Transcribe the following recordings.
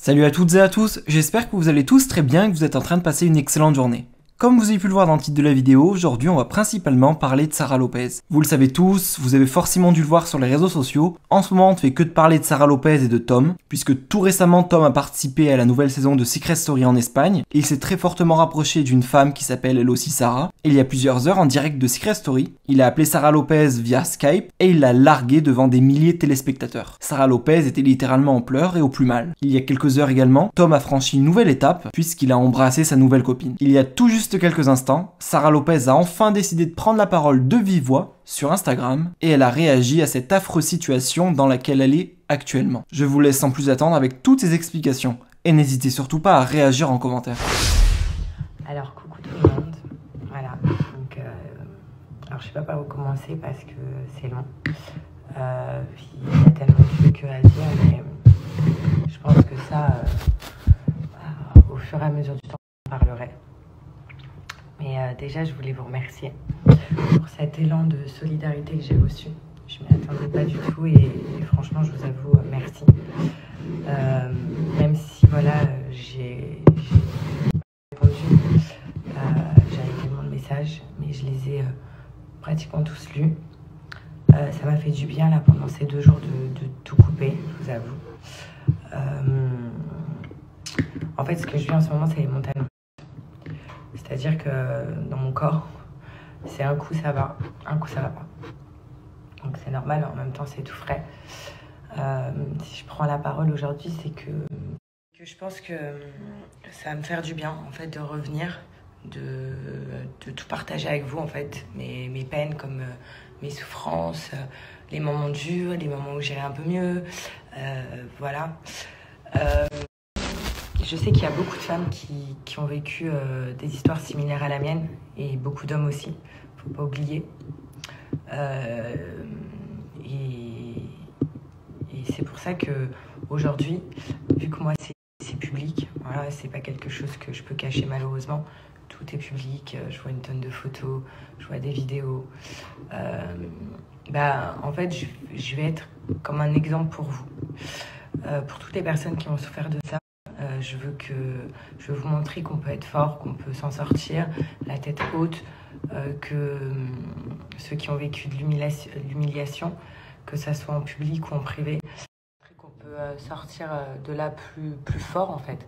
Salut à toutes et à tous, j'espère que vous allez tous très bien et que vous êtes en train de passer une excellente journée. Comme vous avez pu le voir dans le titre de la vidéo, aujourd'hui on va principalement parler de Sara Lopez. Vous le savez tous, vous avez forcément dû le voir sur les réseaux sociaux, en ce moment on ne fait que de parler de Sara Lopez et de Tom, puisque tout récemment Tom a participé à la nouvelle saison de Secret Story en Espagne, et il s'est très fortement rapproché d'une femme qui s'appelle elle aussi Sara, et il y a plusieurs heures en direct de Secret Story, il a appelé Sara Lopez via Skype, et il l'a larguée devant des milliers de téléspectateurs. Sara Lopez était littéralement en pleurs et au plus mal. Il y a quelques heures également, Tom a franchi une nouvelle étape, puisqu'il a embrassé sa nouvelle copine. Il y a tout juste quelques instants, Sara Lopez a enfin décidé de prendre la parole de vive voix sur Instagram et elle a réagi à cette affreuse situation dans laquelle elle est actuellement. Je vous laisse sans plus attendre avec toutes ces explications et n'hésitez surtout pas à réagir en commentaire. Alors coucou tout le monde, voilà, donc alors je sais pas par où commencer parce que c'est long, puis il y a tellement de trucs à dire, mais je pense que ça, au fur et à mesure du temps, j'en parlerai. Mais déjà, je voulais vous remercier pour cet élan de solidarité que j'ai reçu. Je ne m'y attendais pas du tout et franchement, je vous avoue, merci. Même si, voilà, j'ai répondu, j'avais tellement de messages, mais je les ai pratiquement tous lus. Ça m'a fait du bien, là, pendant ces 2 jours de tout couper, je vous avoue. En fait, ce que je vis en ce moment, c'est les montagnes. C'est-à-dire que dans mon corps, c'est un coup ça va, un coup ça va pas. Donc c'est normal, en même temps c'est tout frais. Si je prends la parole aujourd'hui, c'est que je pense que ça va me faire du bien en fait de revenir, de tout partager avec vous en fait, mes peines comme mes souffrances, les moments durs, les moments où j'irai un peu mieux, voilà. Je sais qu'il y a beaucoup de femmes qui ont vécu des histoires similaires à la mienne, et beaucoup d'hommes aussi, faut pas oublier. Et c'est pour ça que aujourd'hui, vu que moi c'est public, voilà, c'est pas quelque chose que je peux cacher malheureusement, tout est public, je vois une tonne de photos, je vois des vidéos. En fait, je vais être comme un exemple pour vous, pour toutes les personnes qui ont souffert de ça. Je veux vous montrer qu'on peut être fort, qu'on peut s'en sortir, la tête haute, que ceux qui ont vécu de l'humiliation, que ça soit en public ou en privé, qu'on peut sortir de là plus fort en fait.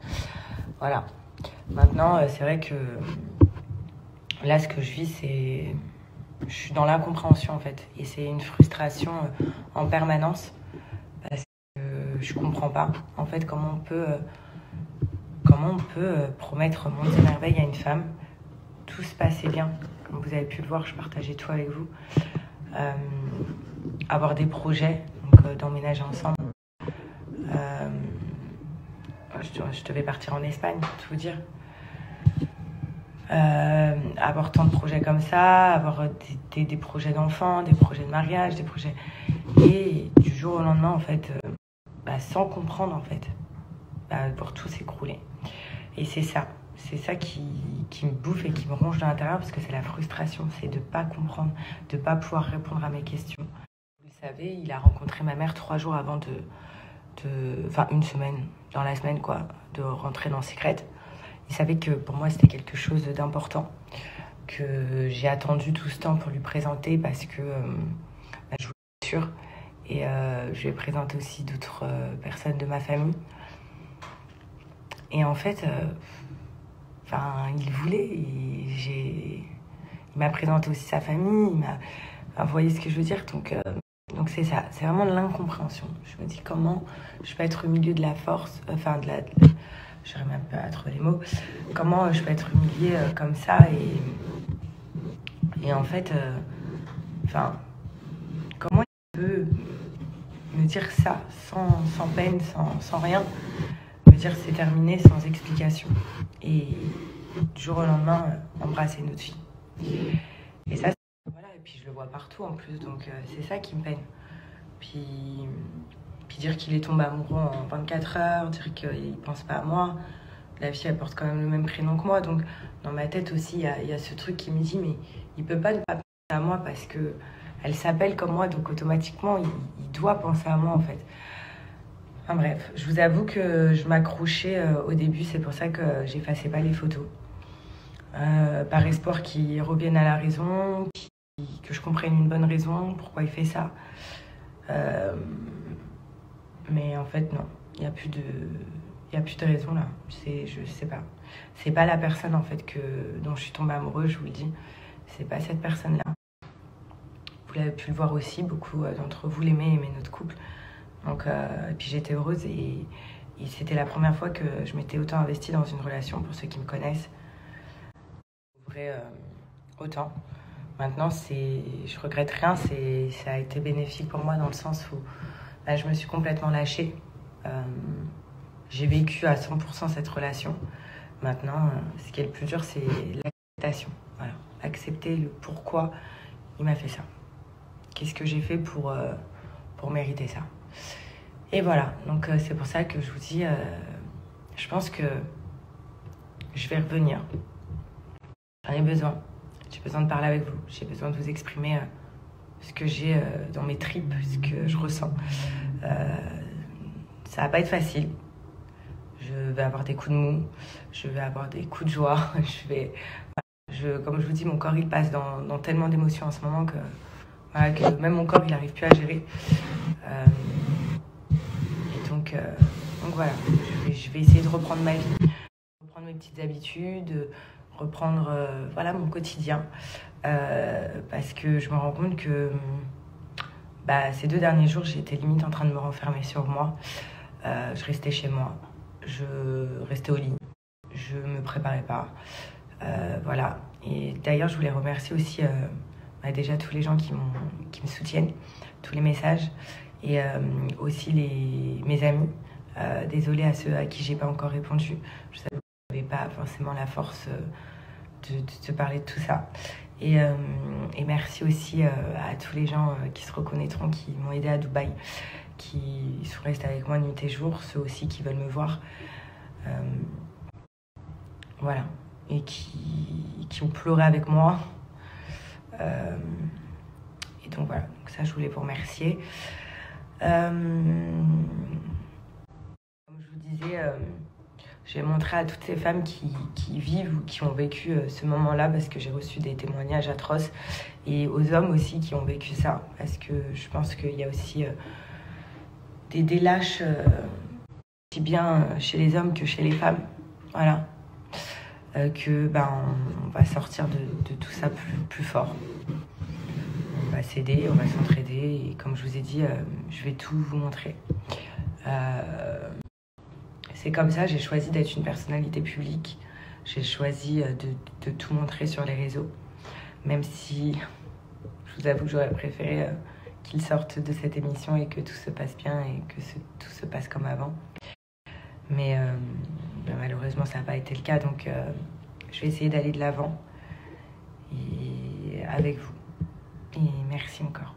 Voilà. Maintenant, c'est vrai que là, ce que je vis, c'est... Je suis dans l'incompréhension en fait. Et c'est une frustration en permanence. Parce que je comprends pas en fait comment on peut promettre monde et merveille à une femme. Tout se passait bien. Comme vous avez pu le voir, je partageais tout avec vous. Avoir des projets, donc d'emménager ensemble. Je devais partir en Espagne, pour tout vous dire. Avoir tant de projets comme ça, avoir des projets d'enfants, des projets de mariage, des projets... Et du jour au lendemain, en fait, sans comprendre, en fait, pour tout s'écrouler. Et c'est ça qui me bouffe et qui me ronge de l'intérieur, parce que c'est la frustration, c'est de ne pas comprendre, de ne pas pouvoir répondre à mes questions. Vous le savez, il a rencontré ma mère 3 jours avant enfin une semaine, dans la semaine quoi, de rentrer dans Secret. Il savait que pour moi c'était quelque chose d'important, que j'ai attendu tout ce temps pour lui présenter, parce que je voulais être sûre. Et je lui ai présenté aussi d'autres personnes de ma famille. Et en fait, il voulait, il m'a présenté aussi sa famille, vous voyez ce que je veux dire, donc c'est ça, c'est vraiment de l'incompréhension. Je me dis comment je peux être au milieu de la force, j'arrive même pas à trouver les mots, comment je peux être humiliée comme ça, et en fait, comment il peut me dire ça sans peine, sans rien, me dire c'est terminé sans explication, et du jour au lendemain embrasser notre fille. Et ça, voilà, et puis je le vois partout en plus, donc c'est ça qui me peine. Puis dire qu'il est tombé amoureux en 24 heures, dire qu'il pense pas à moi. La fille, elle porte quand même le même prénom que moi, donc dans ma tête aussi, il y a ce truc qui me dit, mais il peut pas ne pas penser à moi parce que elle s'appelle comme moi, donc automatiquement, il doit penser à moi en fait. Enfin bref, je vous avoue que je m'accrochais au début, c'est pour ça que j'effaçais pas les photos. Par espoir qu'il revienne à la raison, que je comprenne une bonne raison, pourquoi il fait ça. Mais en fait, non, il n'y a plus de raison là. Je sais pas. C'est pas la personne en fait dont je suis tombée amoureuse, je vous le dis. C'est pas cette personne-là. Vous l'avez pu le voir aussi, beaucoup d'entre vous l'aimaient notre couple. Donc, et puis j'étais heureuse et c'était la première fois que je m'étais autant investie dans une relation, pour ceux qui me connaissent. Autant. Maintenant, je regrette rien, ça a été bénéfique pour moi dans le sens où là, je me suis complètement lâchée. J'ai vécu à 100% cette relation. Maintenant, ce qui est le plus dur, c'est l'acceptation. Voilà. Accepter le pourquoi il m'a fait ça. Qu'est-ce que j'ai fait pour mériter ça. Et voilà, donc c'est pour ça que je vous dis, je pense que je vais revenir. J'en ai besoin. J'ai besoin de parler avec vous. J'ai besoin de vous exprimer ce que j'ai dans mes tripes, ce que je ressens. Ça va pas être facile. Je vais avoir des coups de mou, je vais avoir des coups de joie. Comme je vous dis, mon corps il passe dans tellement d'émotions en ce moment que même mon corps il n'arrive plus à gérer. Donc voilà, je vais essayer de reprendre ma vie, reprendre mes petites habitudes, reprendre mon quotidien. Parce que je me rends compte que ces 2 derniers jours, j'étais limite en train de me renfermer sur moi. Je restais chez moi, je restais au lit, je me préparais pas. Voilà. Et d'ailleurs, je voulais remercier aussi déjà tous les gens qui me soutiennent, tous les messages. Et aussi mes amis. Désolée à ceux à qui j'ai pas encore répondu. Je n'avais pas forcément la force de te parler de tout ça. Et merci aussi à tous les gens qui se reconnaîtront, qui m'ont aidé à Dubaï, qui sont restés avec moi nuit et jour, ceux aussi qui veulent me voir. Voilà. Et qui ont pleuré avec moi. Et donc voilà, donc ça je voulais vous remercier. Comme je vous disais, j'ai montré à toutes ces femmes qui vivent ou qui ont vécu ce moment-là, parce que j'ai reçu des témoignages atroces, et aux hommes aussi qui ont vécu ça, parce que je pense qu'il y a aussi des lâches, aussi bien chez les hommes que chez les femmes. Voilà. On va sortir de tout ça plus fort. On va s'aider, on va s'entraider, et comme je vous ai dit, je vais tout vous montrer. C'est comme ça, j'ai choisi d'être une personnalité publique. J'ai choisi de tout montrer sur les réseaux, même si je vous avoue que j'aurais préféré qu'ils sortent de cette émission et que tout se passe bien et que tout se passe comme avant. Mais malheureusement, ça n'a pas été le cas, donc je vais essayer d'aller de l'avant et avec vous. Et merci encore.